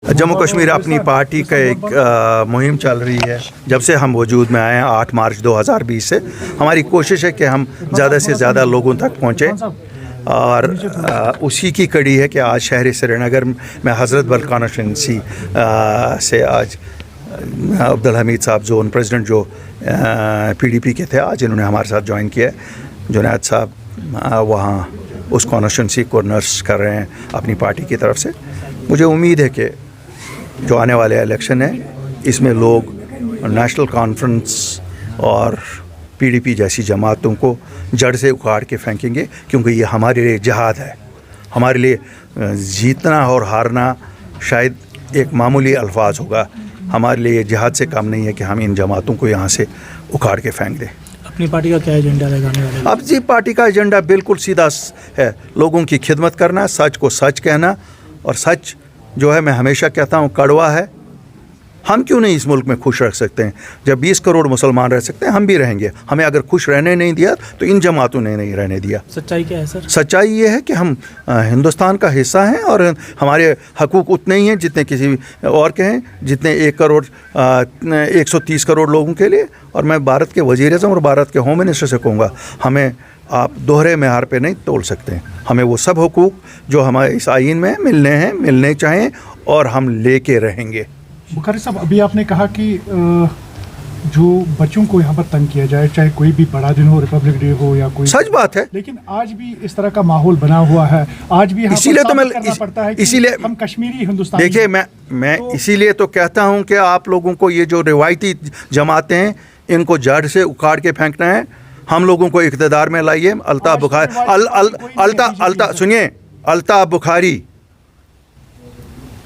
जम्मू कश्मीर अपनी पार्टी का एक मुहिम चल रही है। जब से हम वजूद में आए हैं 8 मार्च 2020 से हमारी कोशिश है कि हम ज़्यादा से ज़्यादा लोगों तक पहुँचें और उसी की कड़ी है कि आज शहर श्रीनगर में हज़रत बल कॉन्स्टिट्यूंसी से आज अब्दुल हमीद साहब जोन प्रेसिडेंट जो PDP के थे, आज इन्होंने हमारे साथ ज्वाइन किया है। जुनैद साहब वहाँ उस कॉन्स्टिट्यूंसी को नर्स कर रहे हैं अपनी पार्टी की तरफ से। मुझे उम्मीद है कि जो आने वाले इलेक्शन है इसमें लोग नेशनल कॉन्फ्रेंस और PDP जैसी जमातों को जड़ से उखाड़ के फेंकेंगे, क्योंकि ये हमारे लिए जिहाद है। हमारे लिए जीतना और हारना शायद एक मामूली अल्फाज होगा, हमारे लिए जिहाद से कम नहीं है कि हम इन जमातों को यहाँ से उखाड़ के फेंक दें। अपनी पार्टी का क्या एजेंडा लगाने वाले? अब जी पार्टी का एजेंडा बिल्कुल सीधा है, लोगों की खिदमत करना, सच को सच कहना। और सच जो है मैं हमेशा कहता हूँ कड़वा है। हम क्यों नहीं इस मुल्क में खुश रख सकते हैं? जब 20 करोड़ मुसलमान रह सकते हैं हम भी रहेंगे। हमें अगर खुश रहने नहीं दिया तो इन जमातों ने नहीं रहने दिया। सच्चाई क्या है सर? सच्चाई ये है कि हम हिंदुस्तान का हिस्सा हैं और हमारे हकूक़ उतने ही हैं जितने किसी और के हैं, जितने 130 करोड़ लोगों के लिए। और मैं भारत के वज़ीर-ए-आज़म और भारत के होम मिनिस्टर से कहूँगा, हमें आप दोहरे मेहार पे नहीं तोल सकते हैं। हमें वो सब हुकूक जो हमारे इस आइन में मिलने हैं, मिलने चाहिए और हम लेके रहेंगे। बुखारी साहब, अभी आपने कहा कि जो बच्चों को यहाँ पर तंग किया जाए, चाहे कोई भी बड़ा दिन हो, रिपब्लिक डे हो या कोई, सच बात है। लेकिन आज भी इस तरह का माहौल बना हुआ है। आज भी इसीलिए तो मैं करना पड़ता है कि इसीलिए हम कश्मीरी हिंदुस्तानी। देखिए मैं इसीलिए तो कहता हूँ कि आप लोगों को ये जो रिवायती जमातें हैं इनको जड़ से उखाड़ के फेंकना है। हम लोगों को इक़्तिदार में लाइए। अल्ताफ़ बुखारी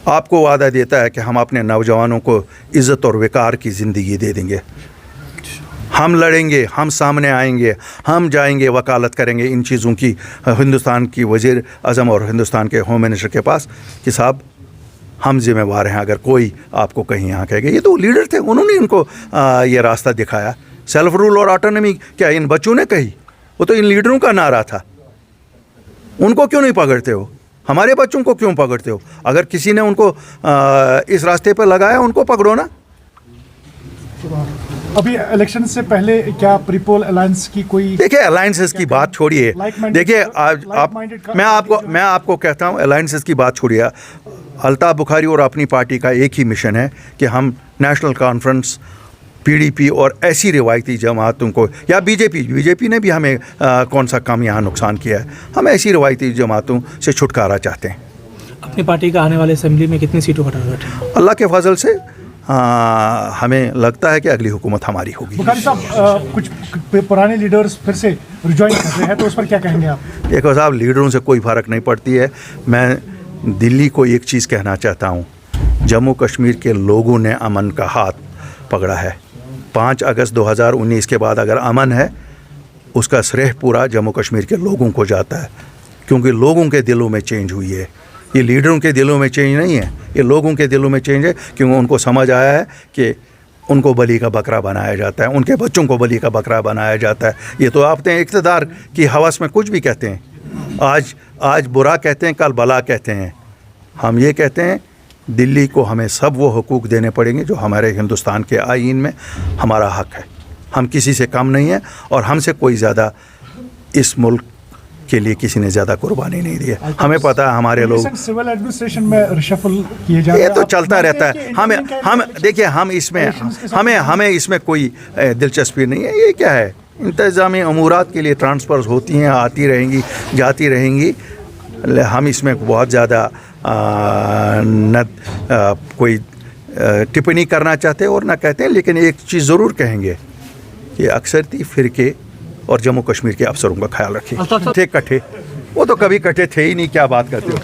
आपको वादा देता है कि हम अपने नौजवानों को इज़्ज़त और वक़ार की ज़िंदगी दे देंगे। हम लड़ेंगे, हम सामने आएंगे, हम जाएंगे, वकालत करेंगे इन चीज़ों की हिंदुस्तान की वज़ीर-ए-आज़म और हिंदुस्तान के होम मिनिस्टर के पास कि साहब हम जिम्मेवार हैं। अगर कोई आपको कहीं यहाँ कहेगा, ये तो लीडर थे, उन्होंने इनको ये रास्ता दिखाया। सेल्फ रूल और ऑटोनॉमी क्या इन बच्चों ने कही? वो तो इन लीडरों का नारा था। उनको क्यों नहीं पकड़ते हो? हमारे बच्चों को क्यों पकड़ते हो? अगर किसी ने उनको इस रास्ते पर लगाया, उनको पकड़ो ना। अभी इलेक्शन से पहले क्या प्रीपोल अलायंस की कोई? देखिए अलायंसेस की बात छोड़िए। देखिए आज मैं आपको कहता हूँ अलायंसेस की बात छोड़िए। अल्ताफ़ बुखारी और अपनी पार्टी का एक ही मिशन है कि हम नेशनल कॉन्फ्रेंस, PDP और ऐसी रिवायती जमातों को, या बीजेपी ने भी हमें कौन सा काम यहाँ नुकसान किया है, हम ऐसी रिवायती जमातों से छुटकारा चाहते हैं। अपनी पार्टी का आने वाले असेंबली में कितनी सीटों का टारगेट है? अल्लाह के फजल से हमें लगता है कि अगली हुकूमत हमारी होगी। बुखारी साहब, कुछ पुराने लीडर्स फिर से रिजॉइन कर रहे हैं, तो उस पर क्या कहेंगे आप? देखो साहब, लीडरों से कोई फ़र्क नहीं पड़ती है। मैं दिल्ली को एक चीज़ कहना चाहता हूँ, जम्मू कश्मीर के लोगों ने अमन का हाथ पकड़ा है। 5 अगस्त 2019 के बाद अगर अमन है, उसका श्रेय पूरा जम्मू कश्मीर के लोगों को जाता है, क्योंकि लोगों के दिलों में चेंज हुई है। ये लीडरों के दिलों में चेंज नहीं है, ये लोगों के दिलों में चेंज है, क्योंकि उनको समझ आया है कि उनको बलि का बकरा बनाया जाता है, उनके बच्चों को बलि का बकरा बनाया जाता है। ये तो आपने इक़्तिदार की हवस में कुछ भी कहते हैं। आज बुरा कहते हैं, कल भला कहते हैं। हम ये कहते हैं दिल्ली को हमें सब वो हुकूक देने पड़ेंगे जो हमारे हिंदुस्तान के आईन में हमारा हक है। हम किसी से कम नहीं हैं और हमसे कोई ज़्यादा इस मुल्क के लिए किसी ने ज़्यादा कुर्बानी नहीं दी है। हमें पता है हमारे लोग सिविल एडमिनिस्ट्रेशन में रिशफल किए जा रहे हैं, ये तो चलता रहता है। हम देखिए हमें इसमें कोई दिलचस्पी नहीं है। ये क्या है, इंतज़ामी अमूरात के लिए ट्रांसफ़र्स होती हैं, आती रहेंगी, जाती रहेंगी। हम इसमें बहुत ज़्यादा कोई टिप्पणी करना चाहते और ना कहते हैं। लेकिन एक चीज़ ज़रूर कहेंगे कि अक्सरती फ़िरके और जम्मू कश्मीर के अफसरों का ख्याल रखिए। थे कट्ठे, वो तो कभी कट्ठे थे ही नहीं, क्या बात करते हो।